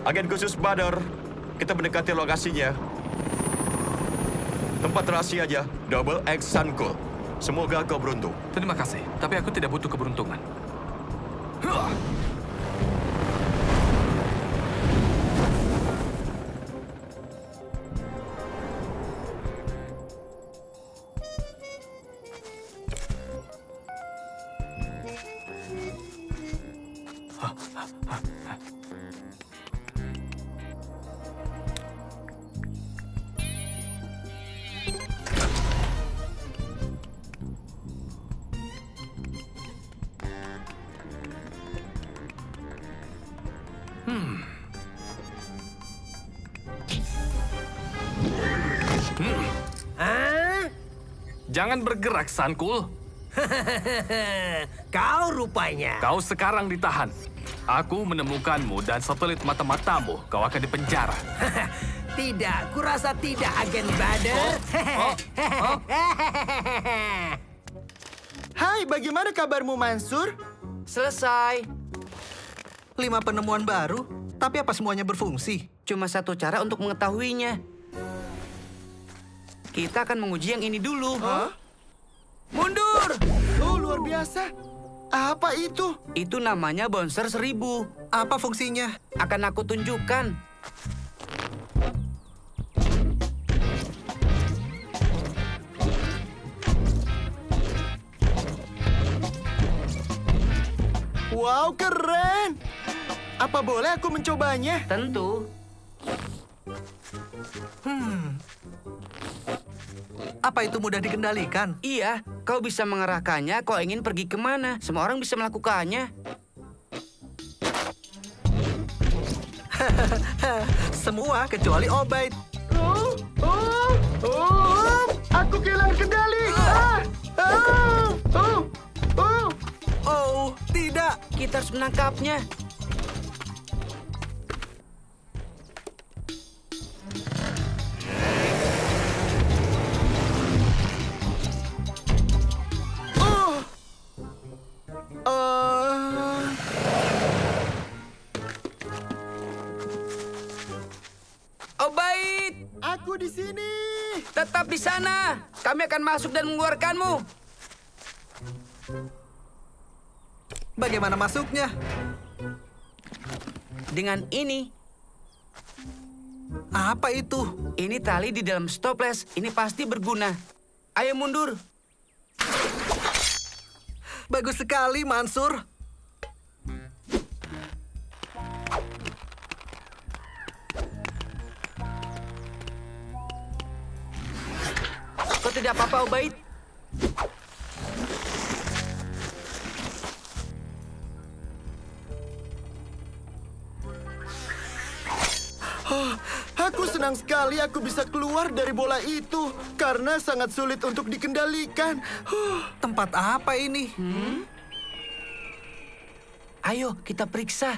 Agen khusus Badr, kita mendekati lokasinya. Tempat rahasianya, Double X Suncool. Semoga kau beruntung. Terima kasih, tapi aku tidak butuh keberuntungan. Jangan bergerak, Suncool. Kau rupanya. Kau sekarang ditahan. Aku menemukanmu dan satelit mata-matamu. Kau akan dipenjara. Tidak, kurasa tidak, Agen Badr. Hai, bagaimana kabarmu, Mansur? Selesai. 5 penemuan baru, tapi apa semuanya berfungsi? Cuma satu cara untuk mengetahuinya. Kita akan menguji yang ini dulu. Mundur! Oh, luar biasa. Apa itu? Itu namanya Bouncer 1000. Apa fungsinya? Akan aku tunjukkan. Wow, keren. Apa boleh aku mencobanya? Tentu. Apa itu mudah dikendalikan? Iya, kau bisa mengerahkannya kau ingin pergi kemana. Semua orang bisa melakukannya. Semua kecuali Obaid. Aku kehilangan kendali. Oh, tidak. Kita harus menangkapnya. Obaid! Aku di sini. Tetap di sana. Kami akan masuk dan mengeluarkanmu. Bagaimana masuknya? Dengan ini. Apa itu? Ini tali di dalam stoples. Ini pasti berguna. Ayo mundur. Bagus sekali, Mansur. Kau tidak apa-apa, Obaid? Aku senang sekali aku bisa keluar dari bola itu karena sangat sulit untuk dikendalikan. Tempat apa ini? Ayo, kita periksa.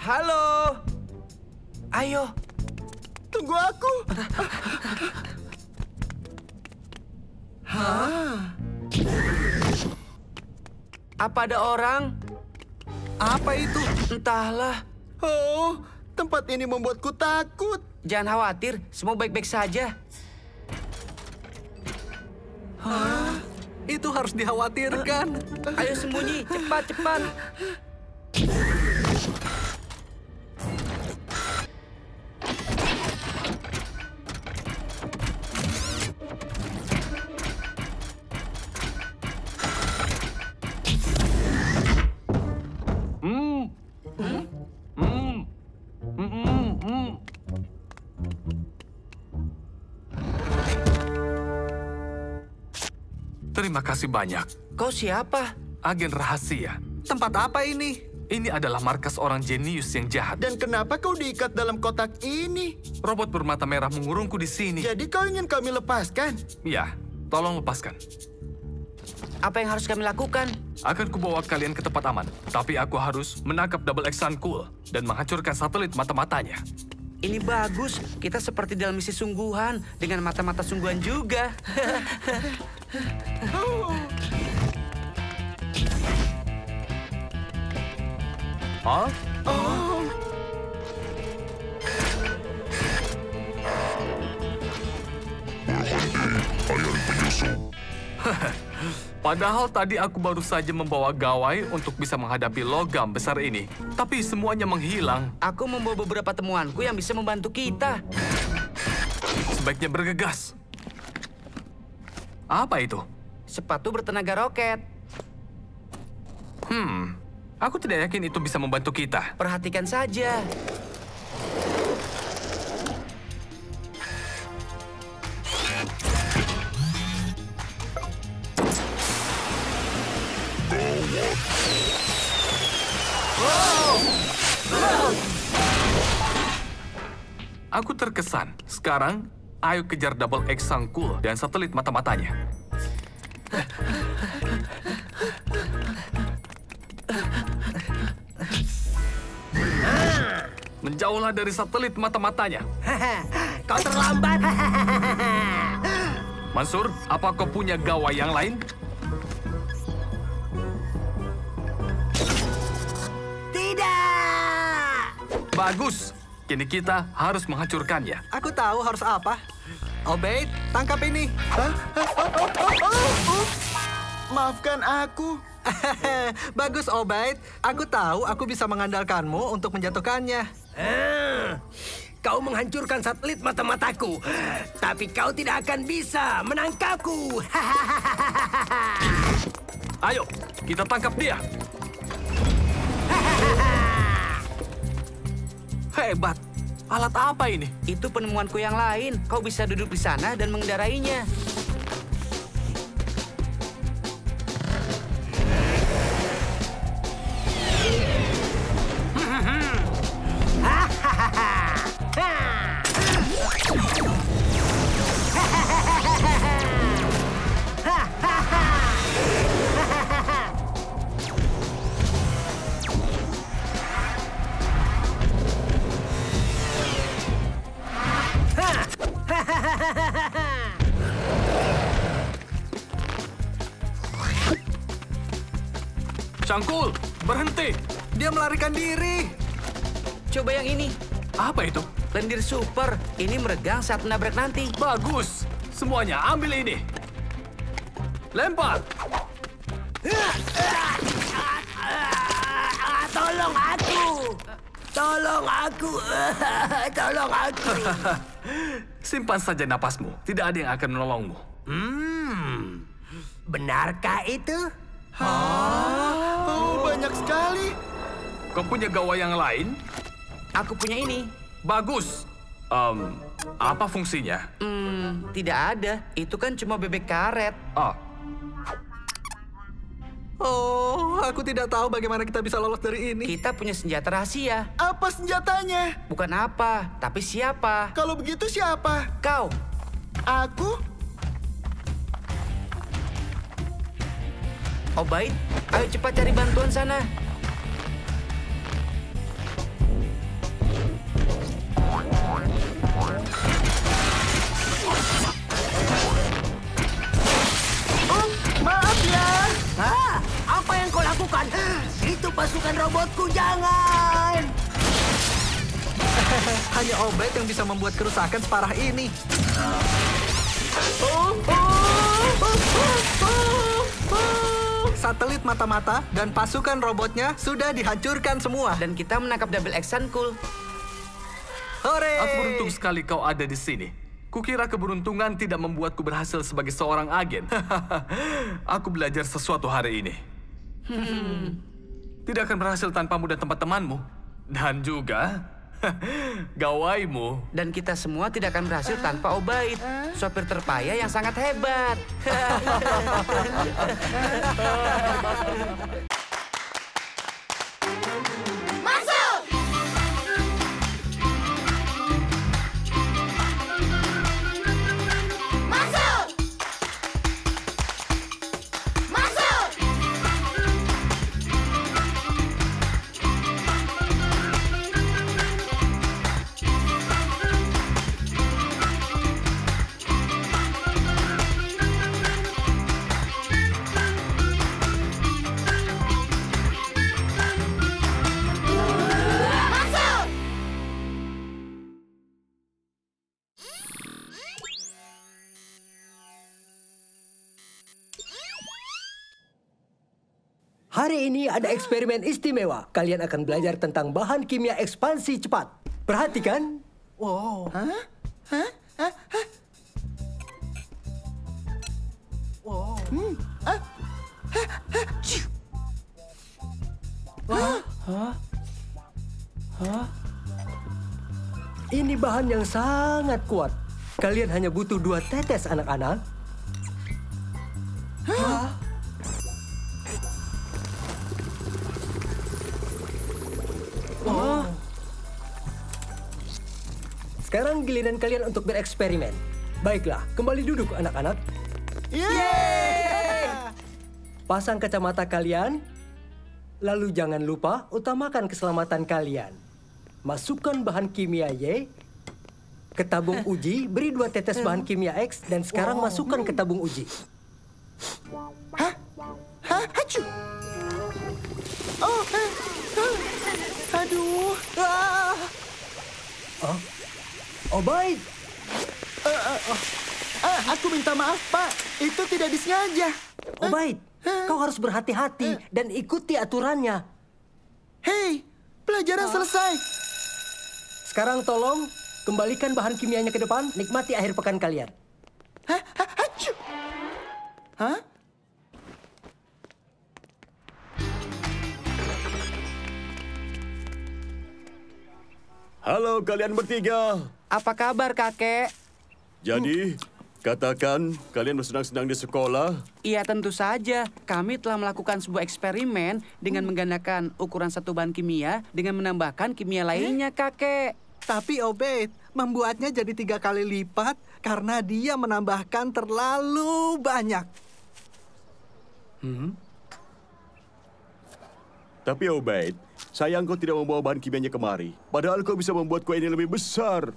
Halo. Ayo. Tunggu aku. Apa ada orang? Apa itu? Entahlah. Oh, tempat ini membuatku takut. Jangan khawatir, semua baik-baik saja. Itu harus dikhawatirkan. Ayo sembunyi, cepat-cepat. Terima kasih banyak. Kau siapa? Agen rahasia. Tempat apa ini? Ini adalah markas orang jenius yang jahat. Dan kenapa kau diikat dalam kotak ini? Robot bermata merah mengurungku di sini. Jadi kau ingin kami lepaskan? Ya, tolong lepaskan. Apa yang harus kami lakukan? Akan kubawa kalian ke tempat aman. Tapi aku harus menangkap Double X Suncool dan menghancurkan satelit mata-matanya. Ini bagus. Kita seperti dalam misi sungguhan dengan mata-mata sungguhan juga. Hah? Padahal tadi aku baru saja membawa gawai untuk bisa menghadapi logam besar ini. Tapi semuanya menghilang. Aku membawa beberapa temuanku yang bisa membantu kita. Sebaiknya bergegas. Apa itu? Sepatu bertenaga roket. Aku tidak yakin itu bisa membantu kita. Perhatikan saja. Aku terkesan. Sekarang, ayo kejar Double X Sang Cool dan satelit mata-matanya. Menjauhlah dari satelit mata-matanya. Kau terlambat. Mansur, apa kau punya gawai yang lain? Tidak. Bagus. Kini kita harus menghancurkannya. Aku tahu harus apa. Obeid, tangkap ini. Maafkan aku. Bagus, Obeid. Aku tahu aku bisa mengandalkanmu untuk menjatuhkannya. Kau menghancurkan satelit mata-mataku, tapi kau tidak akan bisa menangkapku. Ayo, kita tangkap dia. Hebat. Alat apa ini? Itu penemuanku yang lain. Kau bisa duduk di sana dan mengendarainya. Cangkul, berhenti. Dia melarikan diri. Coba yang ini. Apa itu? Lendir super. Ini meregang saat menabrak nanti. Bagus. Semuanya ambil ini. Lempar. Tolong aku. Tolong aku. Tolong aku. Simpan saja napasmu. Tidak ada yang akan menolongmu. Benarkah itu? Oh, banyak sekali. Kau punya gawai yang lain? Aku punya ini. Bagus. Apa fungsinya? Tidak ada. Itu kan cuma bebek karet. Oh, aku tidak tahu bagaimana kita bisa lolos dari ini. Kita punya senjata rahasia. Apa senjatanya? Bukan apa, tapi siapa? Kalau begitu siapa? Kau. Aku? Obaid, ayo cepat cari bantuan sana. Oh, maaf ya. Apa yang kau lakukan? Itu pasukan robotku, jangan! Hanya Obeid yang bisa membuat kerusakan separah ini. Satelit mata-mata dan pasukan robotnya sudah dihancurkan semua. Dan kita menangkap Double X Sun Cool. Hore! Aku beruntung sekali kau ada di sini. Kukira keberuntungan tidak membuatku berhasil sebagai seorang agen. Aku belajar sesuatu hari ini. Tidak akan berhasil tanpamu dan teman-temanmu. Dan juga gawaimu. Dan kita semua tidak akan berhasil tanpa Obaid, sopir terpayah yang sangat hebat. Hari ini ada eksperimen istimewa. Kalian akan belajar tentang bahan kimia ekspansi cepat. Perhatikan. Wow. Wow. Ini bahan yang sangat kuat. Kalian hanya butuh 2 tetes, anak-anak. Sekarang giliran kalian untuk bereksperimen. Baiklah, kembali duduk anak-anak. Pasang kacamata kalian. Lalu jangan lupa utamakan keselamatan kalian. Masukkan bahan kimia Y ke tabung uji, beri 2 tetes bahan kimia X, dan sekarang masukkan ke tabung uji. Hacu! Aduh! Oh, baik. Aku minta maaf, Pak. Itu tidak disengaja. Oh, baik. Kau harus berhati-hati dan ikuti aturannya. Hei, pelajaran selesai. Sekarang tolong kembalikan bahan kimianya ke depan. Nikmati akhir pekan kalian. Hacu! Hah? Halo kalian bertiga. Apa kabar, kakek? Jadi, katakan kalian bersenang-senang di sekolah? Iya, tentu saja. Kami telah melakukan sebuah eksperimen dengan menggandakan ukuran satu bahan kimia dengan menambahkan kimia lainnya, kakek. Tapi Obed, membuatnya jadi 3 kali lipat karena dia menambahkan terlalu banyak. Tapi Obaid, sayang kau tidak membawa bahan kimianya kemari. Padahal kau bisa membuat kue ini lebih besar.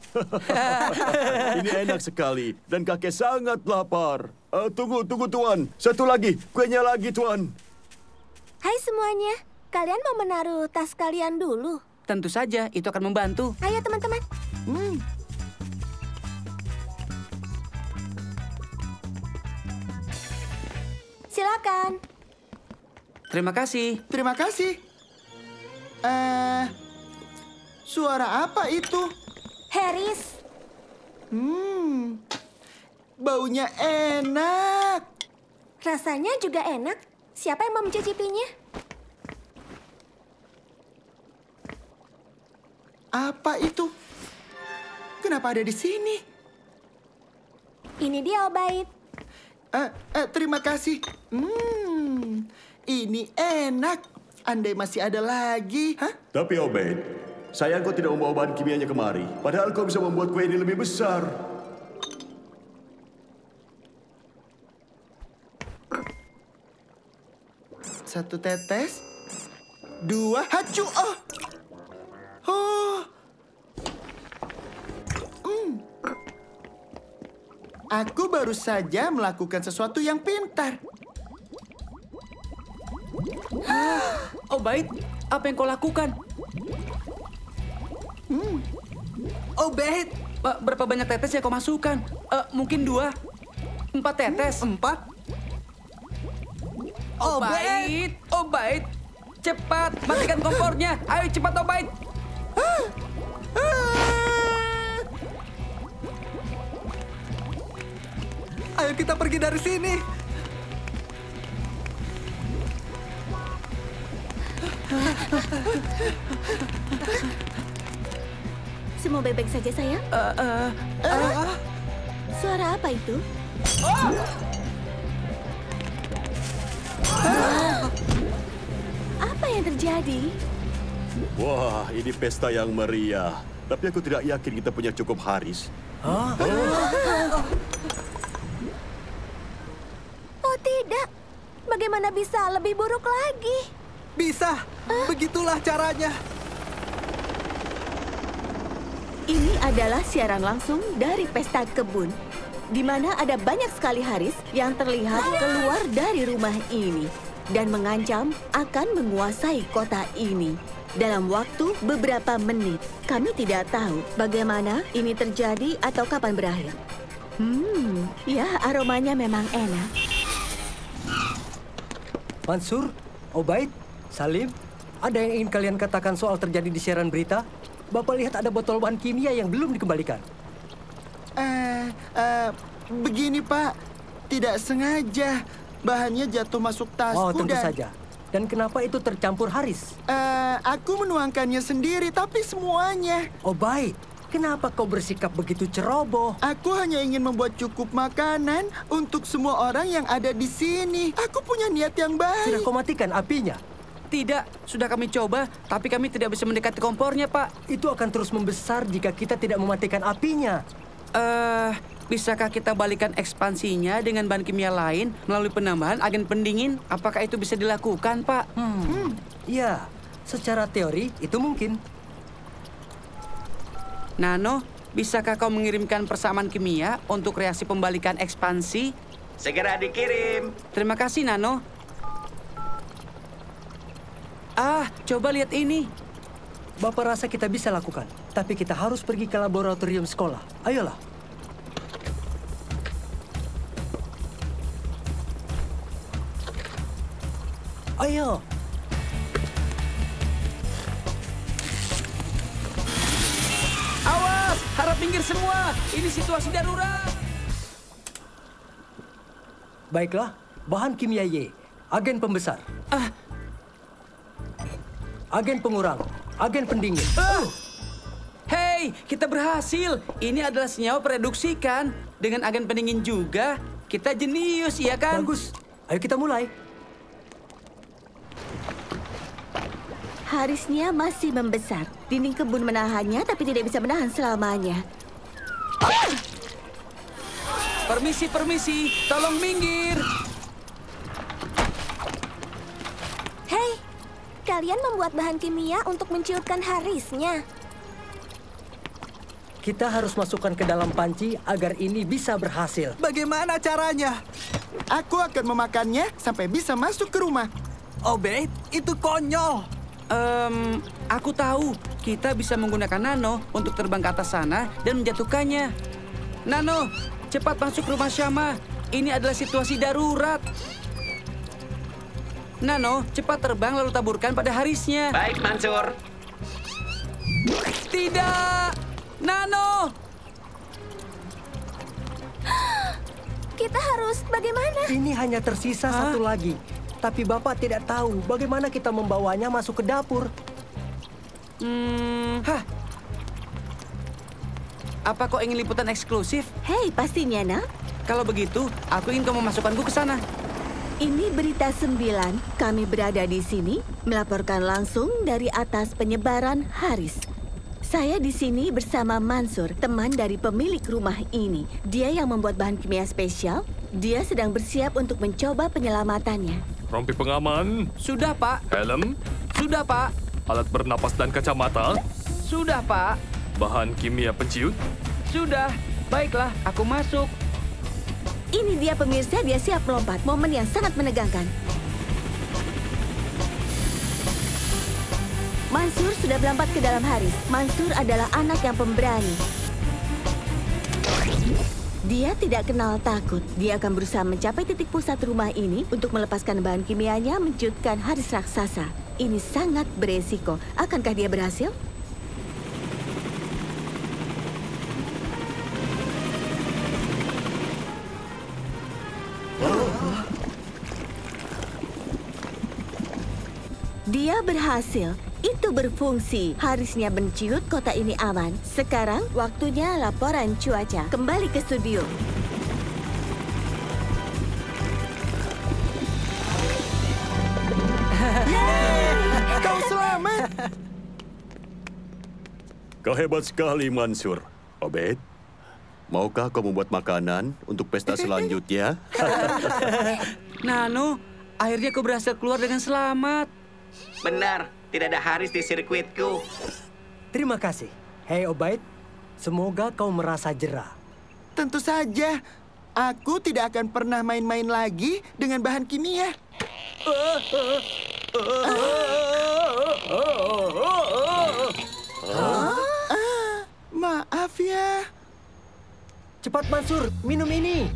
Ini enak sekali dan kakek sangat lapar. Tunggu Tuan. Satu lagi, kuenya lagi Tuan. Hai semuanya, kalian mau menaruh tas kalian dulu? Tentu saja, itu akan membantu. Ayo teman-teman. Silakan. Terima kasih. Terima kasih. Suara apa itu? Harris. Baunya enak. Rasanya juga enak. Siapa yang mau mencicipinya? Apa itu? Kenapa ada di sini? Ini dia, Obaid. Terima kasih. Ini enak. Andai masih ada lagi. Tapi Obaid, sayang kau tidak membawa bahan kimianya kemari. Padahal kau bisa membuat kue ini lebih besar. Satu tetes. 2, hacu. Aku baru saja melakukan sesuatu yang pintar. Obaid, apa yang kau lakukan? Obed, Berapa banyak tetes yang kau masukkan? Mungkin 2, 4 tetes. 4? Obaid, cepat, matikan kompornya. Ayo cepat, Obaid. Ayo kita pergi dari sini. Semua baik-baik saja, sayang? Suara apa itu? Apa yang terjadi? Wah, ini pesta yang meriah. Tapi aku tidak yakin kita punya cukup Haris. Oh tidak, bagaimana bisa lebih buruk lagi? Bisa, begitulah caranya. Ini adalah siaran langsung dari pesta kebun, di mana ada banyak sekali Haris yang terlihat keluar dari rumah ini dan mengancam akan menguasai kota ini. Dalam waktu beberapa menit, kami tidak tahu bagaimana ini terjadi atau kapan berakhir. Ya, aromanya memang enak. Mansur, Obaid, Salim, ada yang ingin kalian katakan soal terjadi di siaran berita? Bapak lihat ada botol bahan kimia yang belum dikembalikan. Begini Pak, tidak sengaja. Bahannya jatuh masuk tasku Oh, tentu dan... saja. Dan kenapa itu tercampur Haris? Aku menuangkannya sendiri, tapi semuanya. Obaid, kenapa kau bersikap begitu ceroboh? Aku hanya ingin membuat cukup makanan untuk semua orang yang ada di sini. Aku punya niat yang baik. Sudah kau matikan apinya? Tidak, sudah kami coba, tapi kami tidak bisa mendekati kompornya, Pak. Itu akan terus membesar jika kita tidak mematikan apinya. Bisakah kita balikan ekspansinya dengan bahan kimia lain melalui penambahan agen pendingin? Apakah itu bisa dilakukan, Pak? Ya, secara teori itu mungkin. Nano, bisakah kau mengirimkan persamaan kimia untuk reaksi pembalikan ekspansi? Segera dikirim. Terima kasih, Nano. Coba lihat ini. Bapak rasa kita bisa lakukan, tapi kita harus pergi ke laboratorium sekolah. Ayolah. Ayo. Awas, harap minggir semua. Ini situasi darurat. Baiklah, bahan kimia Y, agen pembesar. Agen pengurang, agen pendingin. Hei, kita berhasil. Ini adalah senyawa pereduksi kan? Dengan agen pendingin juga. Kita jenius, iya kan? Bagus. Ayo kita mulai. Harisnya masih membesar. Dinding kebun menahannya, tapi tidak bisa menahan selamanya. Permisi, tolong minggir. Hei, kalian membuat bahan kimia untuk menciutkan Harisnya. Kita harus masukkan ke dalam panci agar ini bisa berhasil. Bagaimana caranya? Aku akan memakannya sampai bisa masuk ke rumah. Obaid, itu konyol. Aku tahu. Kita bisa menggunakan Nano untuk terbang ke atas sana dan menjatuhkannya. Nano, cepat masuk rumah Syama. Ini adalah situasi darurat. Nano, cepat terbang lalu taburkan pada Harisnya. Baik, Mansur. Tidak! Nano! Kita harus bagaimana? Ini hanya tersisa satu lagi. Tapi Bapak tidak tahu bagaimana kita membawanya masuk ke dapur. Apa kau ingin liputan eksklusif? Hei, pastinya, nak. Kalau begitu, aku ingin kau memasukkanku ke sana. Ini berita 9. Kami berada di sini melaporkan langsung dari atas penyebaran Haris. Saya di sini bersama Mansur, teman dari pemilik rumah ini. Dia yang membuat bahan kimia spesial. Dia sedang bersiap untuk mencoba penyelamatannya. Rompi pengaman, Sudah, Pak. helm, Sudah, Pak. alat bernapas dan kacamata, Sudah, Pak. bahan kimia penciut. Sudah. Baiklah, aku masuk. Ini dia pemirsa, dia siap melompat. Momen yang sangat menegangkan. Mansur sudah melompat ke dalam Haris. Mansur adalah anak yang pemberani. Dia tidak kenal takut. Dia akan berusaha mencapai titik pusat rumah ini untuk melepaskan bahan kimianya menciutkan Haris raksasa. Ini sangat beresiko. Akankah dia berhasil? Dia berhasil. Itu berfungsi. Harisnya menciut kota ini aman. Sekarang waktunya laporan cuaca. Kembali ke studio. Kau selamat. Kau hebat sekali, Mansur. Obaid, maukah kau membuat makanan untuk pesta selanjutnya? Nano, akhirnya kau berhasil keluar dengan selamat. Benar, tidak ada Haris di sirkuitku. Terima kasih. Hei Obaid, semoga kau merasa jera. Tentu saja. Aku tidak akan pernah main-main lagi dengan bahan kimia. Maaf ya. Cepat Mansur, minum ini.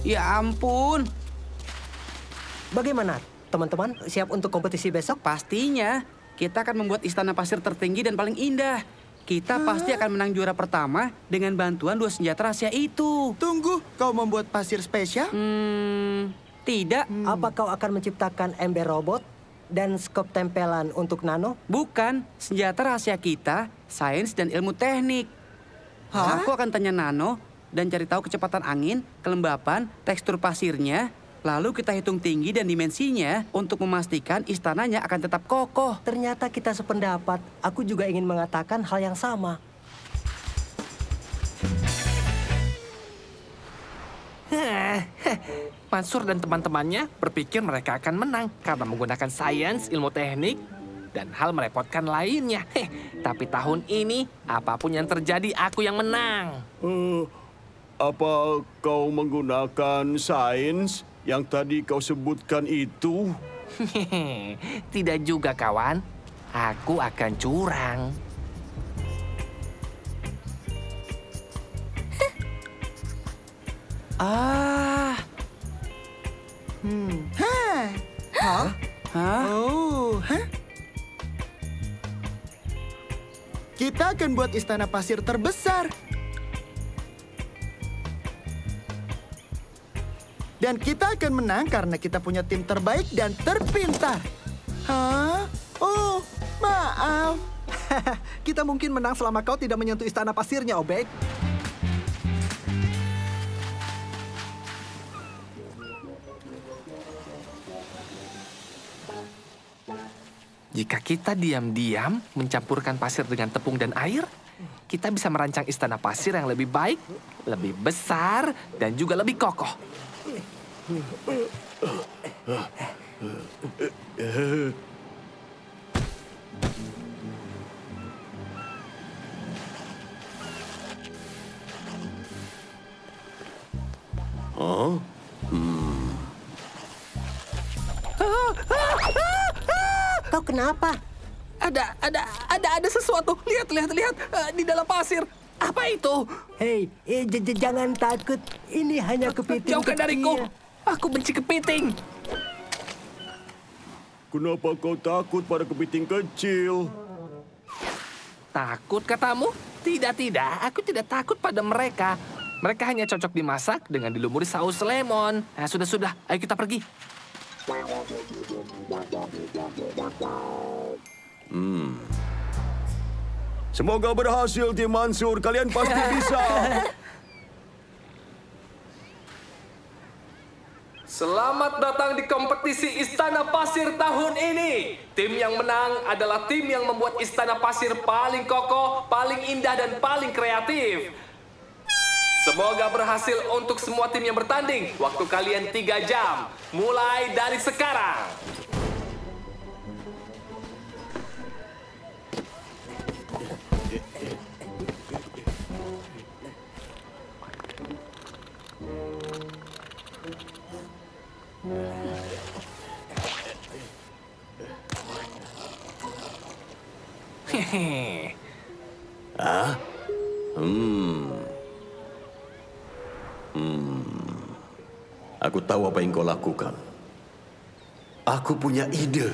Ya ampun. Bagaimana, teman-teman? Siap untuk kompetisi besok? Pastinya. Kita akan membuat istana pasir tertinggi dan paling indah. Kita pasti akan menang juara pertama dengan bantuan 2 senjata rahasia itu. Tunggu, kau membuat pasir spesial? Tidak. Apa kau akan menciptakan ember robot dan skop tempelan untuk Nano? Bukan. Senjata rahasia kita, sains dan ilmu teknik. Aku akan tanya Nano dan cari tahu kecepatan angin, kelembapan, tekstur pasirnya. Lalu kita hitung tinggi dan dimensinya untuk memastikan istananya akan tetap kokoh. Ternyata kita sependapat. Aku juga ingin mengatakan hal yang sama. Mansur dan teman-temannya berpikir mereka akan menang karena menggunakan sains, ilmu teknik, dan hal merepotkan lainnya. Tapi tahun ini, apapun yang terjadi, aku yang menang. Apa kau menggunakan sains yang tadi kau sebutkan itu? Tidak juga, kawan. Aku akan curang. Kita akan buat istana pasir terbesar. Dan kita akan menang karena kita punya tim terbaik dan terpintar. Hah? Oh, maaf. Kita mungkin menang selama kau tidak menyentuh istana pasirnya, Obed. Jika kita diam-diam mencampurkan pasir dengan tepung dan air, kita bisa merancang istana pasir yang lebih baik, lebih besar, dan juga lebih kokoh. Kau kenapa? Ada sesuatu. Lihat. Di dalam pasir. Apa itu? Hei, jangan takut. Ini hanya kepiting Jauhkan kecil. dariku. Aku benci kepiting. Kenapa kau takut pada kepiting kecil? Takut katamu? Tidak. Aku tidak takut pada mereka. Mereka hanya cocok dimasak dengan dilumuri saus lemon. Nah, sudah. Ayo kita pergi. Semoga berhasil, Tim Mansur. Kalian pasti bisa. Selamat datang di kompetisi Istana Pasir tahun ini. Tim yang menang adalah tim yang membuat istana pasir paling kokoh, paling indah, dan paling kreatif. Semoga berhasil untuk semua tim yang bertanding. Waktu kalian 3 jam. Mulai dari sekarang. Hehe. Aku tahu apa yang kau lakukan. Aku punya ide.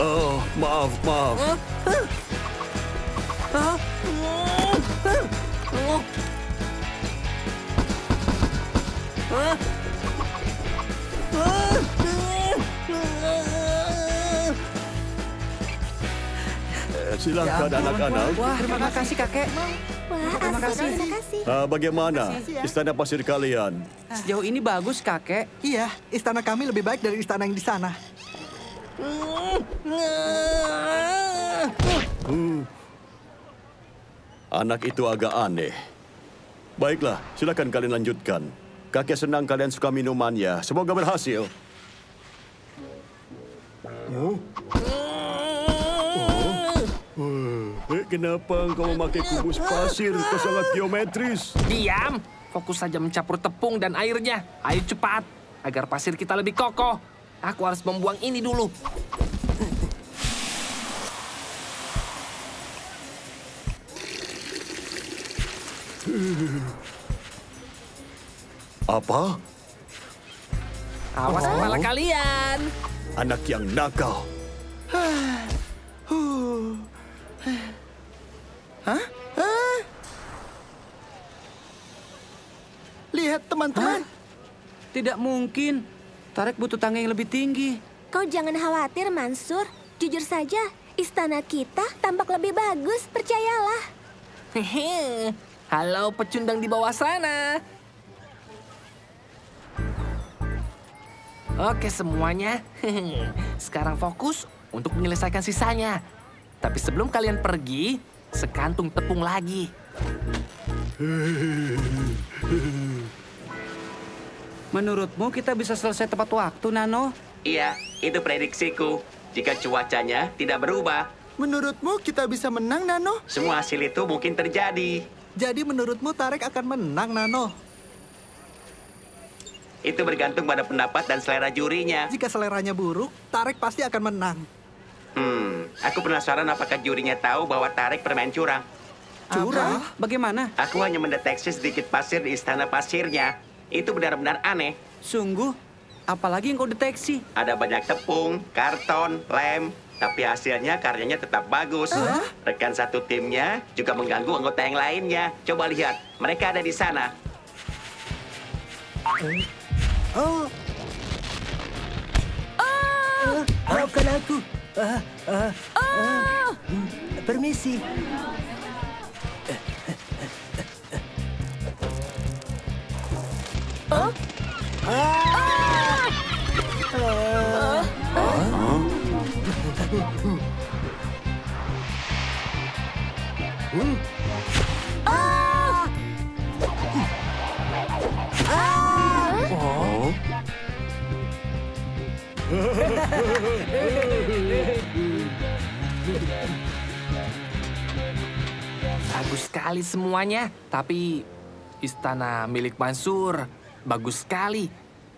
Oh, maaf. Silakan anak-anak. Wah, terima kasih kakek. Terima kasih. Bagaimana istana pasir kalian? Sejauh ini bagus kakek. Iya, istana kami lebih baik dari istana yang di sana. Anak itu agak aneh. Baiklah, silakan kalian lanjutkan. Kakek senang kalian suka minumannya. Semoga berhasil. Kenapa engkau memakai kubus pasir? Kau sangat geometris. Diam. Fokus saja mencampur tepung dan airnya. Ayo cepat, agar pasir kita lebih kokoh. Aku harus membuang ini dulu. Apa? Awas kepala kalian. Anak yang nakal. Hah? Lihat teman-teman. Tidak mungkin. Tarek butuh tangga yang lebih tinggi. Kau jangan khawatir, Mansur. Jujur saja, istana kita tampak lebih bagus, percayalah. Hehe. Halo pecundang di bawah sana. Oke semuanya. Sekarang fokus untuk menyelesaikan sisanya. Tapi sebelum kalian pergi, sekantung tepung lagi. Menurutmu kita bisa selesai tepat waktu, Nano? Iya, itu prediksiku. Jika cuacanya tidak berubah, Menurutmu kita bisa menang, Nano? semua hasil itu mungkin terjadi. Jadi menurutmu Tarek akan menang, Nano? Itu bergantung pada pendapat dan selera jurinya. Jika seleranya buruk, Tarek pasti akan menang. Aku penasaran apakah jurinya tahu bahwa Tarek bermain curang. Curang? Bagaimana? Aku hanya mendeteksi sedikit pasir di istana pasirnya. Itu benar-benar aneh. Sungguh? Apalagi yang kau deteksi? Ada banyak tepung, karton, lem, tapi hasilnya karyanya tetap bagus. Rekan satu timnya juga mengganggu anggota yang lainnya. Coba lihat, mereka ada di sana. Maafkan aku. Permisi. Bagus sekali semuanya. Tapi istana milik Mansur bagus sekali.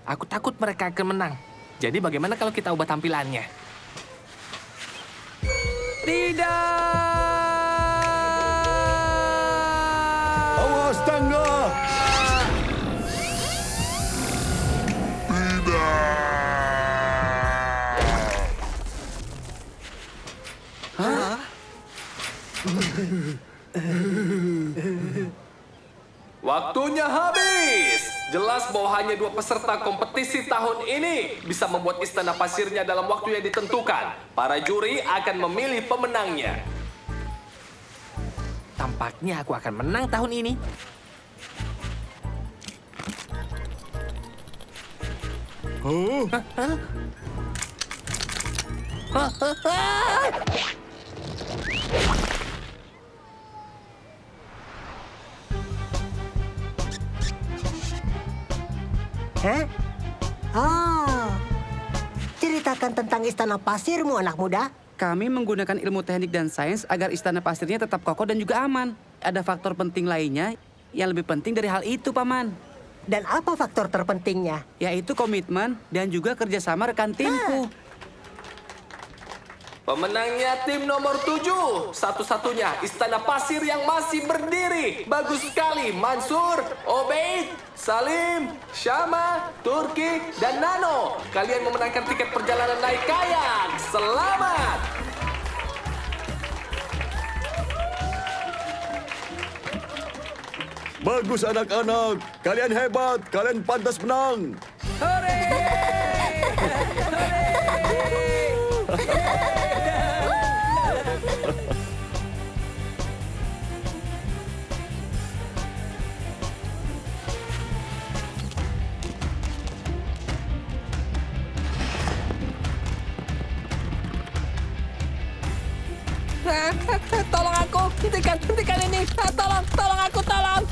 Aku takut mereka akan menang. Jadi bagaimana kalau kita ubah tampilannya? Tidak! Awas tangga! Waktunya habis. Jelas bahwa hanya 2 peserta kompetisi tahun ini bisa membuat istana pasirnya dalam waktu yang ditentukan. Para juri akan memilih pemenangnya. Tampaknya aku akan menang tahun ini. Ceritakan tentang istana pasirmu, anak muda. Kami menggunakan ilmu teknik dan sains agar istana pasirnya tetap kokoh dan juga aman. Ada faktor penting lainnya yang lebih penting dari hal itu, Paman. Dan apa faktor terpentingnya? Yaitu komitmen dan juga kerjasama rekan timku. Pemenangnya tim nomor 7. Satu-satunya istana pasir yang masih berdiri. Bagus sekali, Mansur, Obeid, Salim, Syama, Turki, dan Nano. Kalian memenangkan tiket perjalanan naik kayak. Selamat! Bagus anak-anak, kalian hebat, kalian pantas menang. Tolong aku, hentikan ini. Tolong aku, tolong aku, tolong.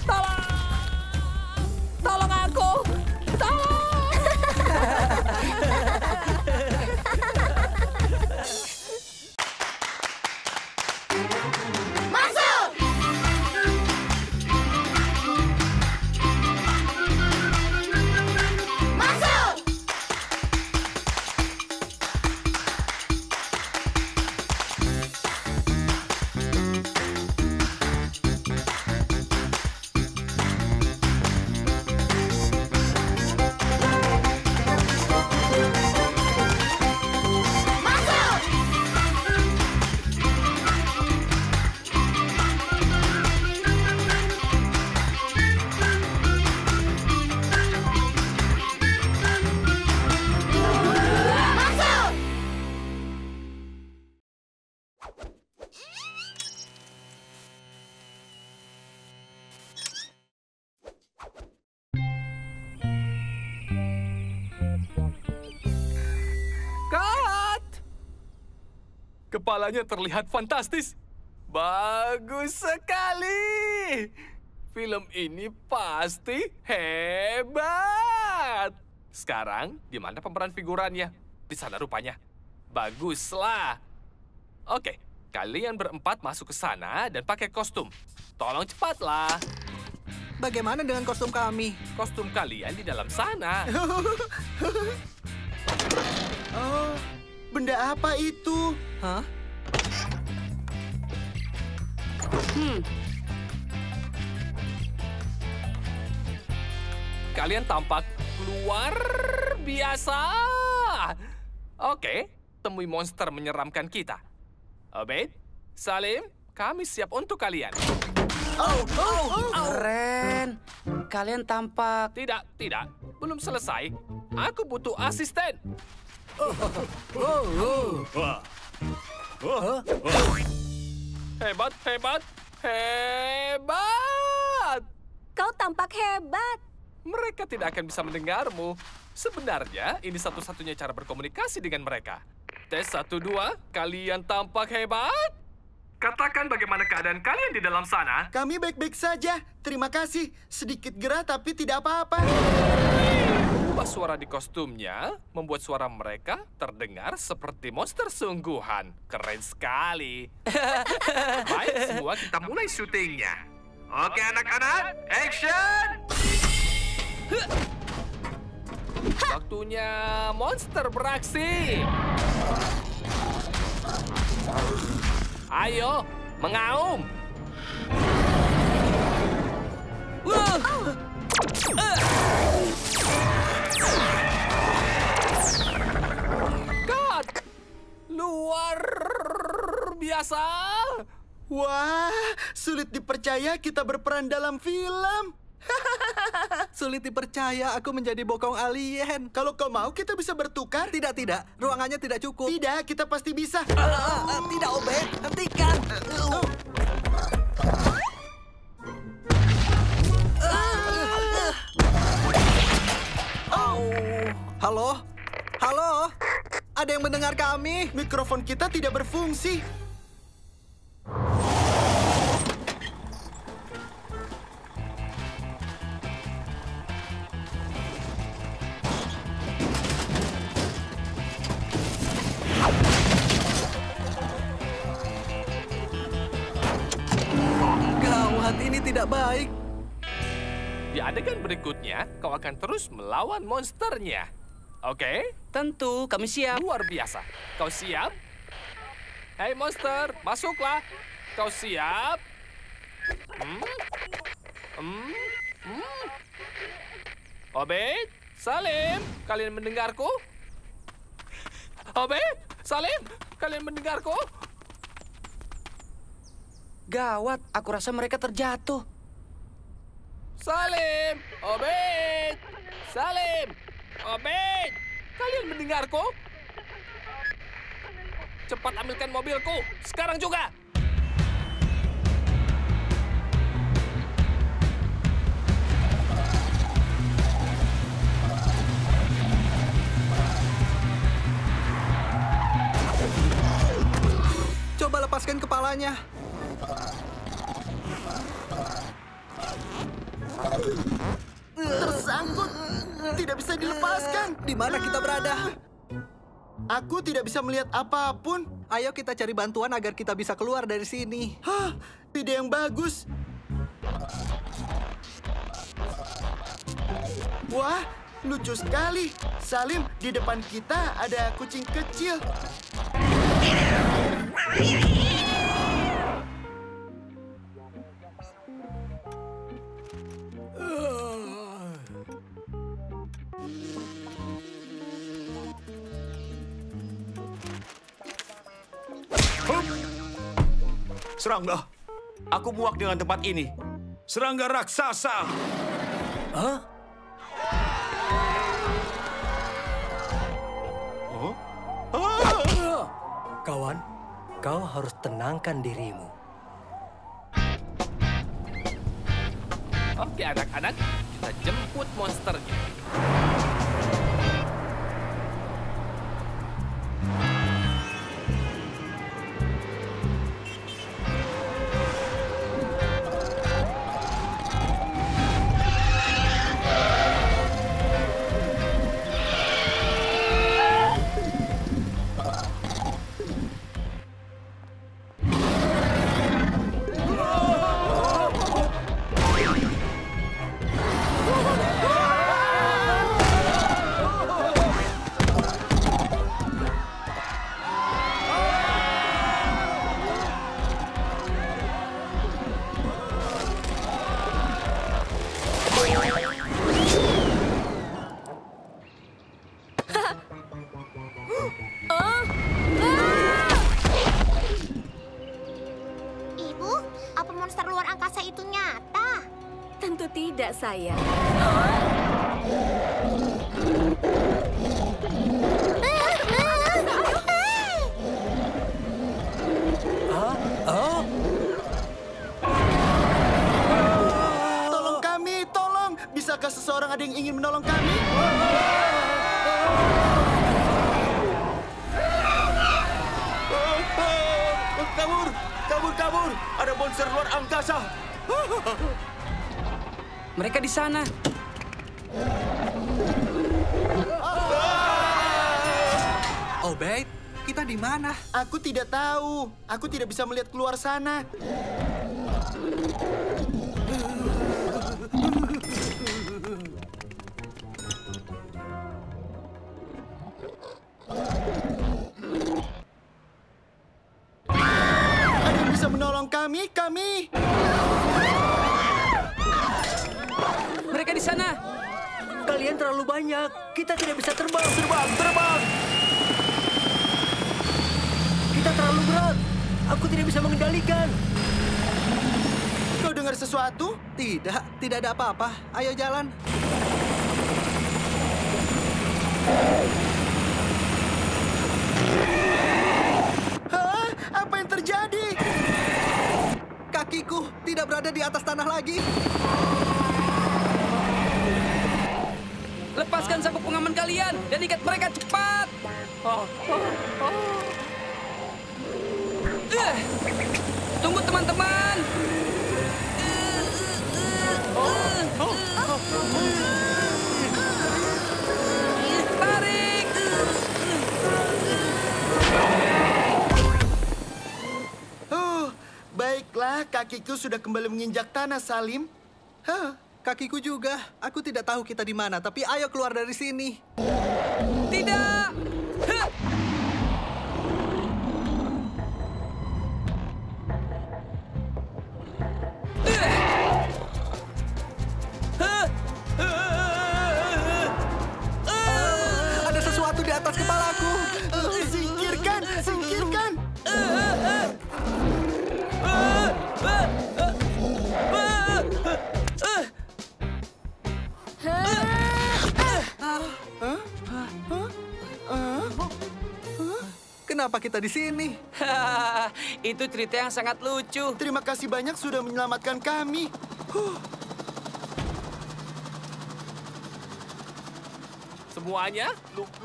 Masuk! Kepalanya terlihat fantastis. Bagus sekali. Film ini pasti hebat. Sekarang, di mana pemeran figurannya? Di sana rupanya. Baguslah. Oke, kalian berempat masuk ke sana dan pakai kostum. Tolong cepatlah. Bagaimana dengan kostum kami? Kostum kalian di dalam sana. Oh, benda apa itu? Hah? Kalian tampak luar biasa. Oke, temui monster menyeramkan kita. Obed, Salim, kami siap untuk kalian. Keren. Kalian tampak... Tidak. Belum selesai. Aku butuh asisten. Hebat. Kau tampak hebat. Mereka tidak akan bisa mendengarmu. Sebenarnya, ini satu-satunya cara berkomunikasi dengan mereka. Tes 1, 2, kalian tampak hebat. Katakan bagaimana keadaan kalian di dalam sana. Kami baik-baik saja. Terima kasih. Sedikit gerah tapi tidak apa-apa. Ubah suara di kostumnya membuat suara mereka terdengar seperti monster sungguhan. Keren sekali. Baik, semua kita mulai syutingnya. Oke, anak-anak, action! Waktunya monster beraksi. Ayo, mengaum. God, luar biasa. Wah, sulit dipercaya kita berperan dalam film. Sulit dipercaya aku menjadi bokong alien. Kalau kau mau, kita bisa bertukar. Tidak. Ruangannya tidak cukup. Tidak, kita pasti bisa. Tidak, Obed. Hentikan. Halo? Ada yang mendengar kami? Mikrofon kita tidak berfungsi. Gawat, ini tidak baik. Di adegan berikutnya, kau akan terus melawan monsternya. Oke? Tentu, kami siap. Luar biasa. Kau siap? Hei monster, masuklah. Kau siap? Obed, Salim, kalian mendengarku? Obed, Salim, kalian mendengarku? Gawat, aku rasa mereka terjatuh. Salim, Obed, Salim, Obed, kalian mendengarku? Cepat ambilkan mobilku, sekarang juga. Coba lepaskan kepalanya. Tersangkut. Tidak bisa dilepaskan. Di mana kita berada? Aku tidak bisa melihat apapun. Ayo kita cari bantuan agar kita bisa keluar dari sini. Hah, ide yang bagus. Wah, lucu sekali. Salim, di depan kita ada kucing kecil. Serangga, aku muak dengan tempat ini. Serangga raksasa. Hah? Kawan, kau harus tenangkan dirimu. Oke anak-anak, kita jemput monsternya. tidak, sayang. Tolong kami, tolong! Bisakah seseorang ada yang ingin menolong kami? Kabur! Kabur, kabur! Ada monster luar angkasa! Mereka di sana. Obed, kita di mana? Aku tidak tahu. Aku tidak bisa melihat keluar sana. Ada yang bisa menolong kami? Mereka di sana. Kalian terlalu banyak. Kita tidak bisa terbang. Terbang! Kita terlalu berat. Aku tidak bisa mengendalikan. Kau dengar sesuatu? Tidak ada apa-apa. Ayo jalan. Hah? Apa yang terjadi? Kakiku tidak berada di atas tanah lagi. Lepaskan sabuk pengaman kalian dan ikat mereka cepat. Tunggu teman-teman. Tarik. Baiklah, kakiku sudah kembali menginjak tanah, Salim. Kakiku juga. Aku tidak tahu kita di mana, tapi ayo keluar dari sini. Tidak. Ada sesuatu di atas kepalaku. Singkirkan! Kenapa kita di sini? Itu cerita yang sangat lucu. Terima kasih banyak sudah menyelamatkan kami. Semuanya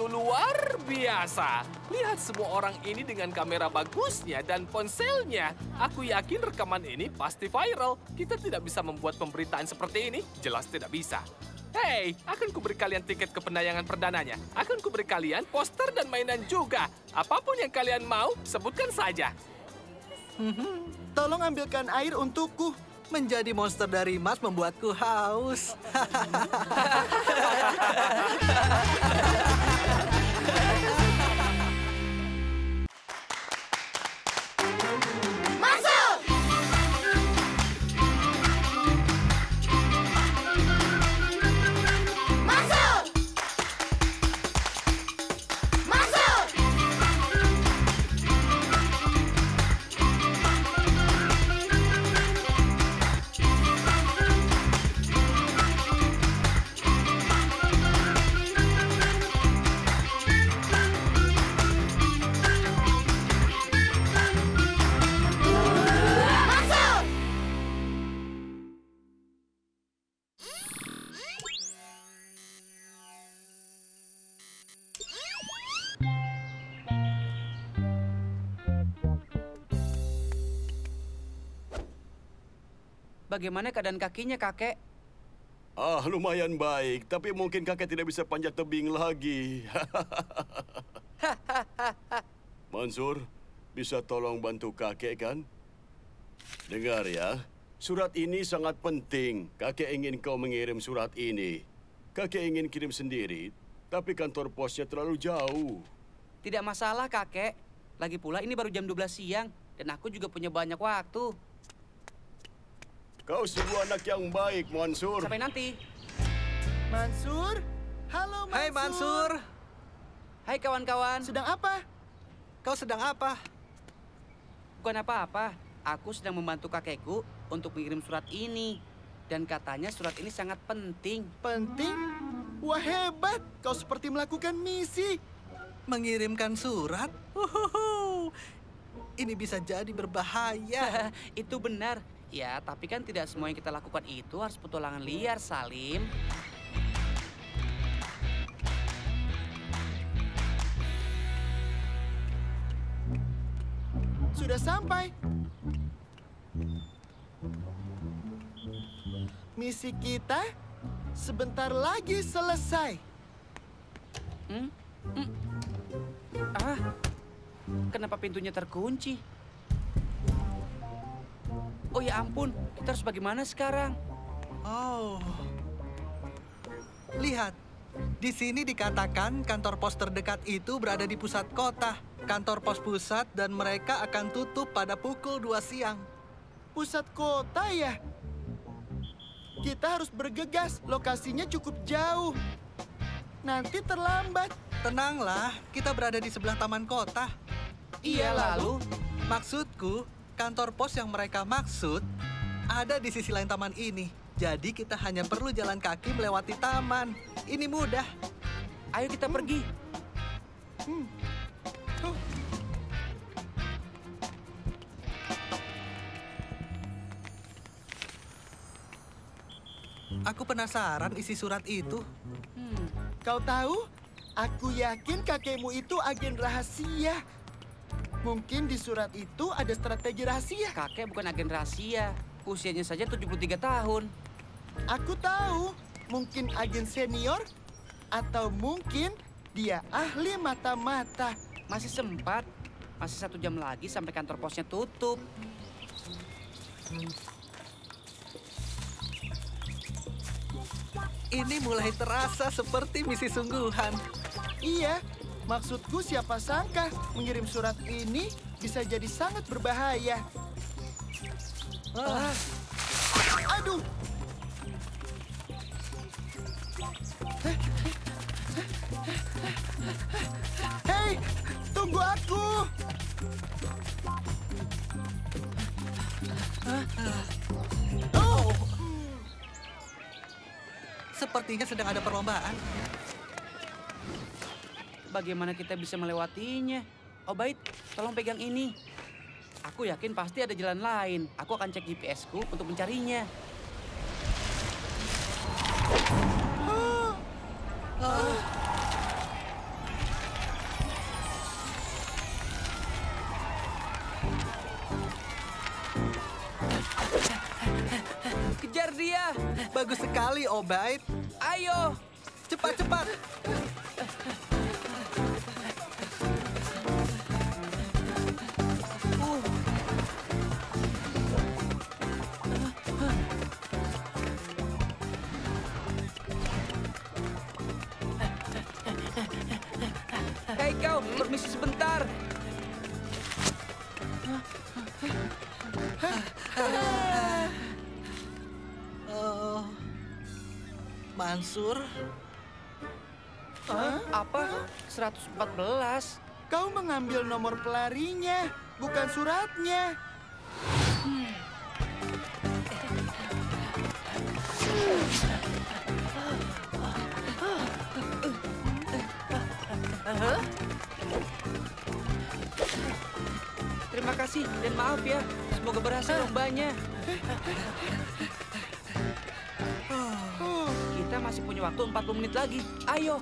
luar biasa. Lihat semua orang ini dengan kamera bagusnya dan ponselnya. Aku yakin rekaman ini pasti viral. Kita tidak bisa membuat pemberitaan seperti ini. Jelas tidak bisa. Hei, akan kuberi kalian tiket ke penayangan perdananya. Akan kuberi kalian poster dan mainan juga. Apapun yang kalian mau, sebutkan saja. Tolong ambilkan air untukku. Menjadi monster dari emas membuatku haus. Masuk! Masuk! Masuk! Masuk! Bagaimana keadaan kakinya, kakek? Lumayan baik, tapi mungkin kakek tidak bisa panjat tebing lagi. Mansur, bisa tolong bantu kakek kan? Dengar ya, surat ini sangat penting. Kakek ingin kau mengirim surat ini. Kakek ingin kirim sendiri, tapi kantor posnya terlalu jauh. Tidak masalah, kakek. Lagi pula ini baru jam 12 siang, dan aku juga punya banyak waktu. Kau sungguh anak yang baik, Mansur. Sampai nanti. Mansur? Halo, Mansur. Hai, Mansur. Hai, kawan-kawan. Sedang apa? Kau sedang apa? Bukan apa-apa. Aku sedang membantu kakekku untuk mengirim surat ini. Dan katanya surat ini sangat penting. Penting? Wah, hebat. Kau seperti melakukan misi. Mengirimkan surat? Uhuhu. Ini bisa jadi berbahaya. Itu benar. Ya, tapi kan tidak semua yang kita lakukan itu harus petualangan liar, Salim. Sudah sampai. Misi kita sebentar lagi selesai. Kenapa pintunya terkunci? Oh ya ampun, kita harus bagaimana sekarang? Oh. Lihat, di sini dikatakan kantor pos terdekat itu berada di pusat kota. Kantor pos pusat dan mereka akan tutup pada pukul 2 siang. Pusat kota ya? Kita harus bergegas, lokasinya cukup jauh. Nanti terlambat. Tenanglah, kita berada di sebelah taman kota. Iya, lalu? Maksudku, kantor pos yang mereka maksud ada di sisi lain taman ini. Jadi kita hanya perlu jalan kaki melewati taman. Ini mudah. Ayo kita pergi. Aku penasaran isi surat itu. Kau tahu? Aku yakin kakekmu itu agen rahasia. Mungkin di surat itu ada strategi rahasia. Kakek bukan agen rahasia. Usianya saja 73 tahun. Aku tahu. Mungkin agen senior. Atau mungkin dia ahli mata-mata. Masih sempat. Masih 1 jam lagi sampai kantor posnya tutup. Ini mulai terasa seperti misi sungguhan. Iya, maksudku siapa sangka mengirim surat ini bisa jadi sangat berbahaya. Aduh! Hei, tunggu aku! Oh! Sepertinya sedang ada perlombaan. Bagaimana kita bisa melewatinya? Obaid, tolong pegang ini. Aku yakin pasti ada jalan lain. Aku akan cek GPS-ku untuk mencarinya. Kejar dia! Bagus sekali, Obaid. Ayo! Cepat-cepat! Hei kau, permisi sebentar. Mansur? Apa? 114. Kau mengambil nomor pelarinya, bukan suratnya. Terima kasih dan maaf ya. Semoga berhasil lombanya. Kita masih punya waktu 40 menit lagi. Ayo.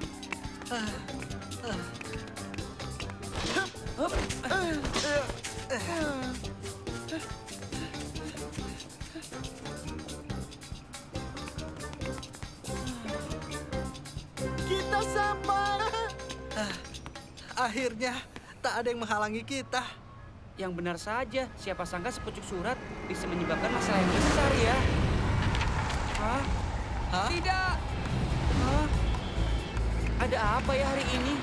Kita sampai. Akhirnya, tak ada yang menghalangi kita. Yang benar saja, siapa sangka sepucuk surat bisa menyebabkan masalah yang besar ya. Hah? Tidak! Hah? Ada apa ya hari ini?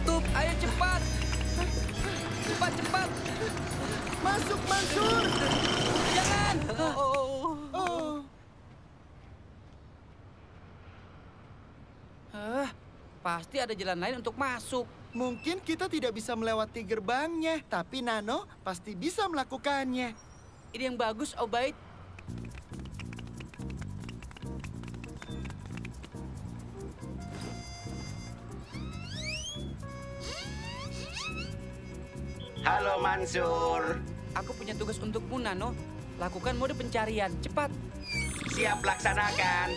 tutup. Ayo cepat. Cepat, cepat. Masuk, Mansur. Jangan. Oh. Pasti ada jalan lain untuk masuk. Mungkin kita tidak bisa melewati gerbangnya, tapi Nano pasti bisa melakukannya. Ini yang bagus, Obaid. Halo Mansur. Aku punya tugas untukmu, Nano. Lakukan mode pencarian. Cepat. Siap laksanakan.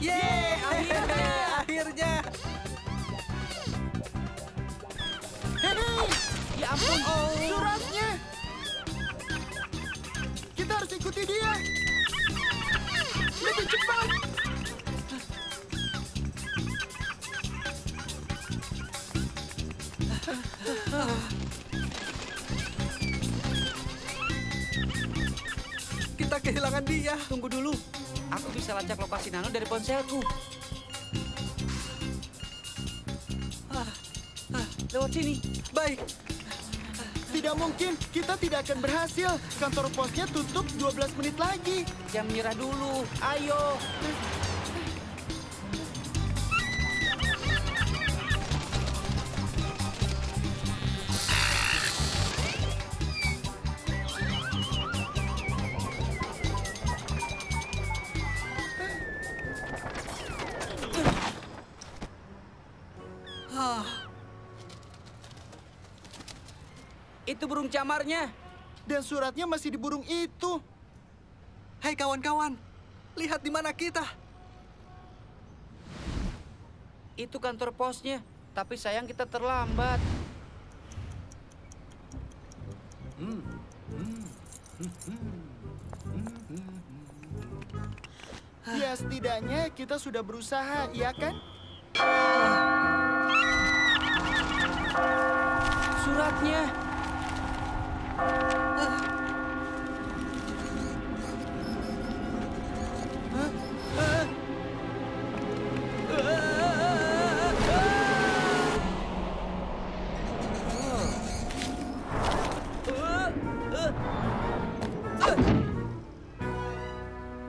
Yeay, akhirnya. Hei, Ya ampun. suratnya. Kita harus ikuti dia. Lebih cepat. Kita kehilangan dia. Tunggu dulu. Aku bisa lacak lokasi Nano dari ponselku. Lewat sini. Baik. Tidak mungkin, kita tidak akan berhasil. Kantor posnya tutup 12 menit lagi. Jangan menyerah dulu. Ayo. Itu burung camarnya. Dan suratnya masih di burung itu. Hei kawan-kawan, lihat di mana kita. Itu kantor posnya. Tapi sayang kita terlambat. Ya setidaknya kita sudah berusaha, iya kan? Suratnya.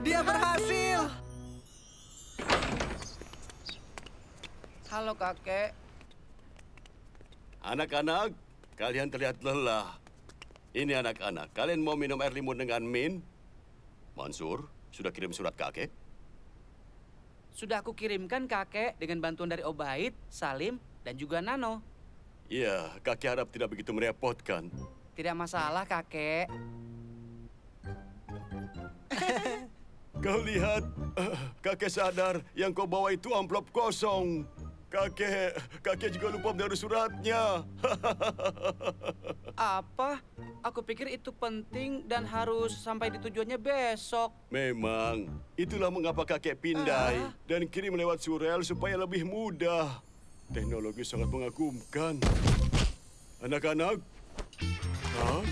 Dia berhasil. Halo kakek. Anak-anak, kalian terlihat lelah. Ini anak-anak, kalian mau minum air limun dengan min? Mansur, sudah kirim surat kakek? Sudah aku kirimkan kakek dengan bantuan dari Obaid, Salim, dan juga Nano. Iya, kakek harap tidak begitu merepotkan. Tidak masalah kakek. Kau lihat, kakek sadar yang kau bawa itu amplop kosong. Kakek juga lupa menaruh suratnya. Apa? Aku pikir itu penting dan harus sampai di tujuannya besok. Memang, itulah mengapa kakek pindai dan kirim lewat surel supaya lebih mudah. Teknologi sangat mengagumkan. Anak-anak, hah?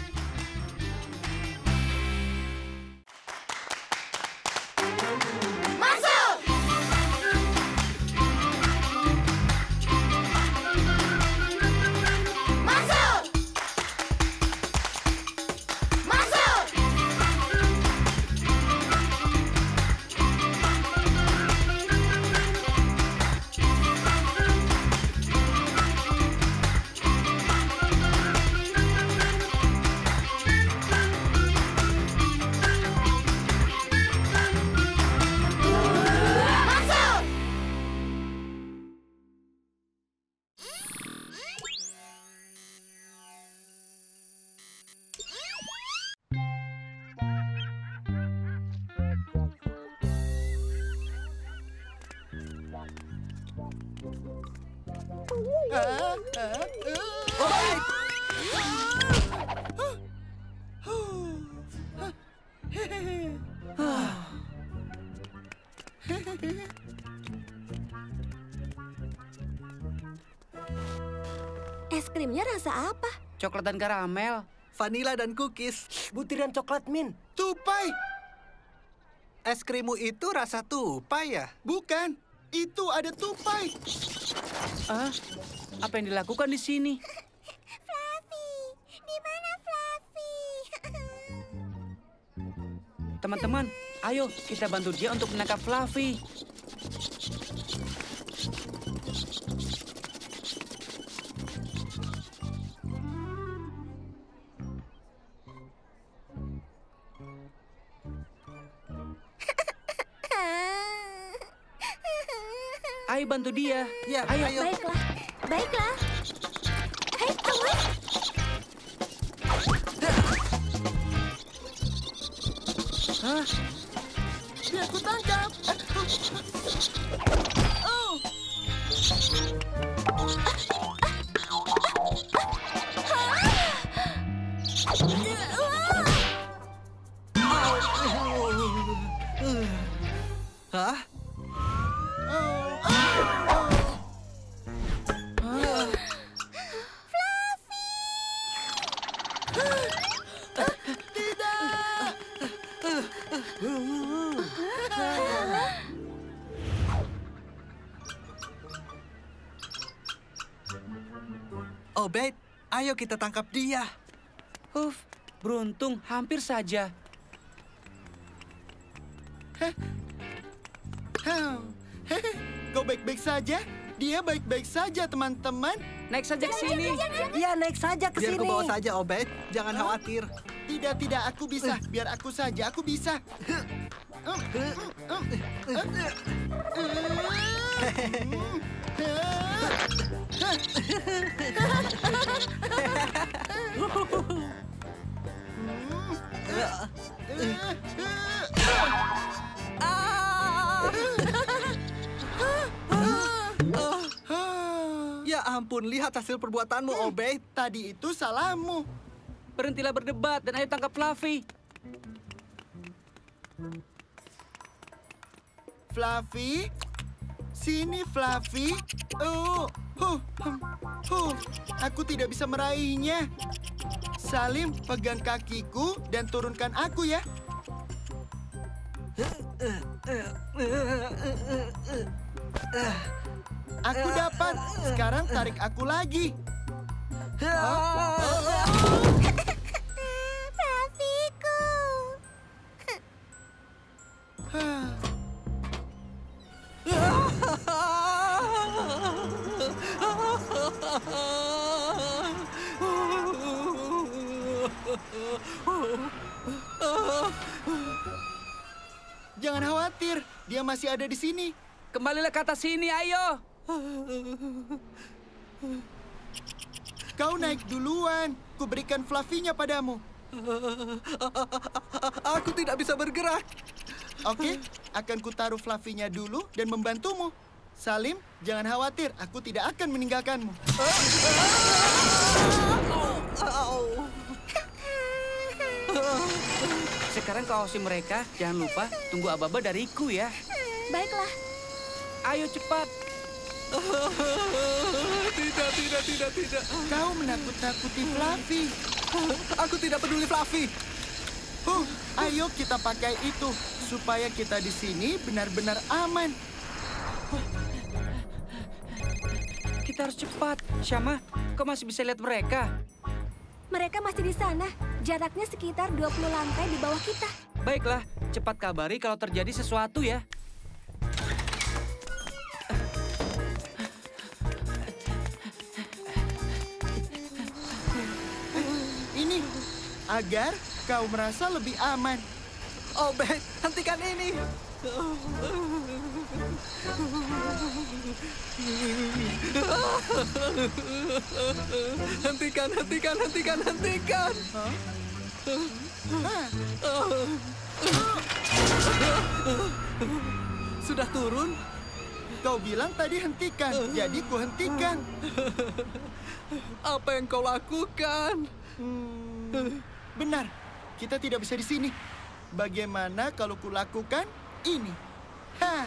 Es krimnya rasa apa? Coklat dan karamel. Vanila dan cookies. Butiran coklat mint. Tupai! Es krimmu itu rasa tupai ya? Bukan, itu ada tupai. Ah, apa yang dilakukan di sini? Fluffy, di mana Fluffy? Teman-teman, ayo kita bantu dia untuk menangkap Fluffy. Ayo bantu dia. Ya, ayo. Baiklah, baiklah. Hei, awas! Hah? Dia aku tangkap. Oh. Hah? Obed, ayo kita tangkap dia. Beruntung, hampir saja. Kau baik-baik saja? Dia baik-baik saja, teman-teman. Naik saja ke sini. Iya, naik saja ke Biar sini. ku bawa saja, Obed. Jangan khawatir. Tidak, aku bisa. Biar aku saja, aku bisa. Ya ampun, lihat hasil perbuatanmu, Obed. Tadi itu salahmu. Berhentilah berdebat dan ayo tangkap Fluffy. Fluffy? Sini, Fluffy. Aku tidak bisa meraihnya. Salim, pegang kakiku dan turunkan aku ya. Aku dapat. Sekarang tarik aku lagi. Fluffyku. Jangan khawatir, dia masih ada di sini. Kembalilah ke atas sini, ayo. Kau naik duluan. Ku berikan Fluffy-nya padamu. Aku tidak bisa bergerak. Oke, akan kutaruh Fluffy-nya dulu dan membantumu. Salim, jangan khawatir. Aku tidak akan meninggalkanmu. Sekarang kau awasi mereka. Jangan lupa tunggu aba-aba dariku ya. Baiklah. Ayo cepat. Tidak. Kau menakut-nakuti Fluffy. Aku tidak peduli, Fluffy. Ayo kita pakai itu supaya kita di sini benar-benar aman. Kita harus cepat. Syama, kau masih bisa lihat mereka? Mereka masih di sana. Jaraknya sekitar 20 lantai di bawah kita. Baiklah, cepat kabari kalau terjadi sesuatu ya. Ini agar kau merasa lebih aman. Obed, hentikan ini. Hentikan. Sudah turun? Kau bilang tadi hentikan, jadi ku hentikan. Apa yang kau lakukan? Benar, kita tidak bisa di sini. Bagaimana kalau kulakukan ini? Hah.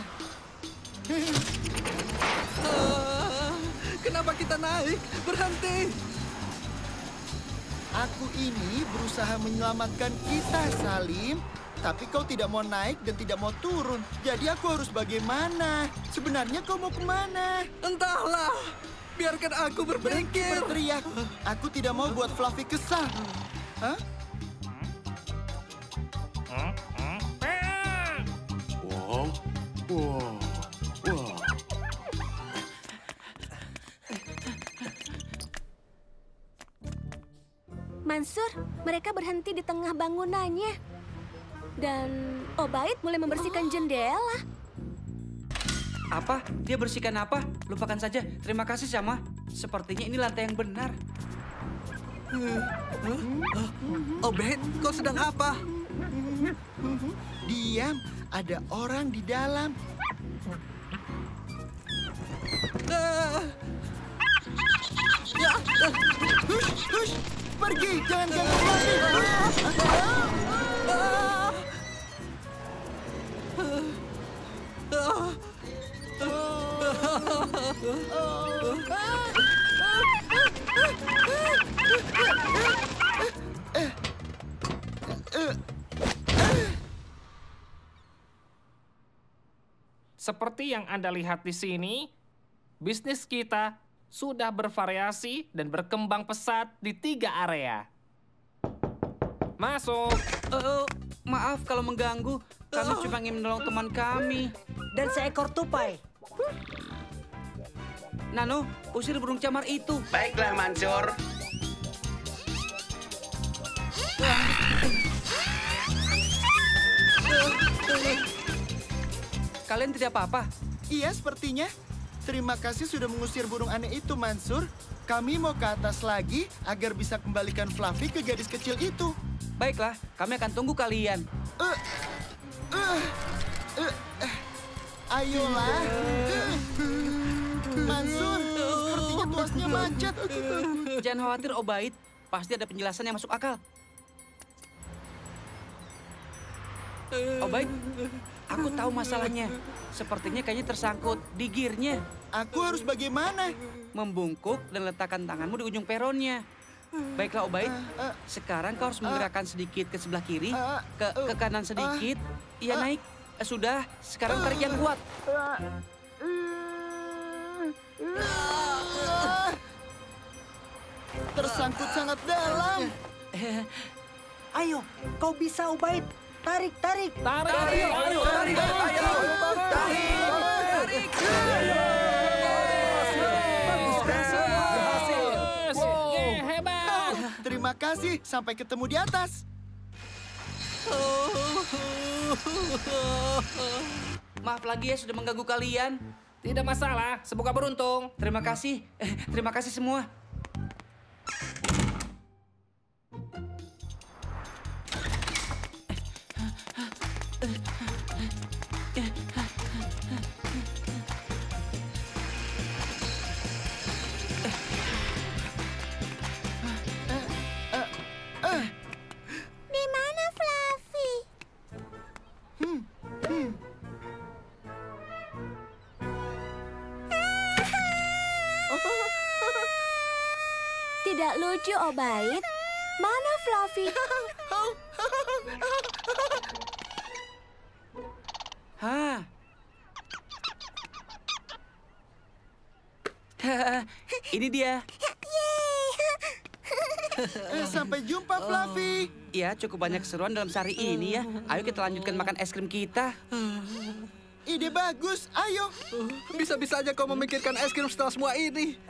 Kenapa kita naik? Berhenti! Aku ini berusaha menyelamatkan kita, Salim. Tapi kau tidak mau naik dan tidak mau turun. Jadi aku harus bagaimana? Sebenarnya kau mau kemana? Entahlah. Biarkan aku Berhenti berpikir. berteriak. Aku tidak mau buat Fluffy kesal. Hah? Wow, wow, wow. Mansur, mereka berhenti di tengah bangunannya. Dan Obaid mulai membersihkan jendela. Apa? Dia bersihkan apa? Lupakan saja. Terima kasih, Syama. Sepertinya ini lantai yang benar. Obed, kau sedang apa? Diam, ada orang di dalam. Hush, hush, pergi, jangan ganggu lagi. Seperti yang Anda lihat di sini, bisnis kita sudah bervariasi dan berkembang pesat di 3 area. Masuk. Maaf kalau mengganggu. Kami cuma ingin menolong teman kami. Dan seekor tupai. Nano, usir burung camar itu. Baiklah, Mansur. Kalian tidak apa-apa? Iya, sepertinya. Terima kasih sudah mengusir burung aneh itu, Mansur. Kami mau ke atas lagi agar bisa kembalikan Fluffy ke gadis kecil itu. Baiklah, kami akan tunggu kalian. Ayolah. Mansur, sepertinya tuasnya macet. Jangan khawatir, Obaid. Pasti ada penjelasan yang masuk akal. Obaid, aku tahu masalahnya. Sepertinya kayaknya tersangkut di gearnya. Aku harus bagaimana? Membungkuk dan letakkan tanganmu di ujung peronnya. Baiklah, Obaid. Sekarang kau harus menggerakkan sedikit ke sebelah kiri, ke kanan sedikit. Iya, naik. Sudah, sekarang tarik yang kuat. Tersangkut sangat dalam. Ayo, kau bisa, Ubaid. Tarik, tarik. Tarik, ayo, tarik, ayo. Hebat. Terima kasih. Sampai ketemu di atas. Maaf lagi ya sudah mengganggu kalian. Tidak masalah, semoga beruntung. Terima kasih. Terima kasih semua. Di mana Fluffy? Tidak lucu, Obaid. Mana Fluffy? Hah. Ini dia. Sampai jumpa, Fluffy. Ya, cukup banyak keseruan dalam sehari ini ya. Ayo kita lanjutkan makan es krim kita. Ide bagus. Ayo. Bisa-bisa aja kau memikirkan es krim setelah semua ini.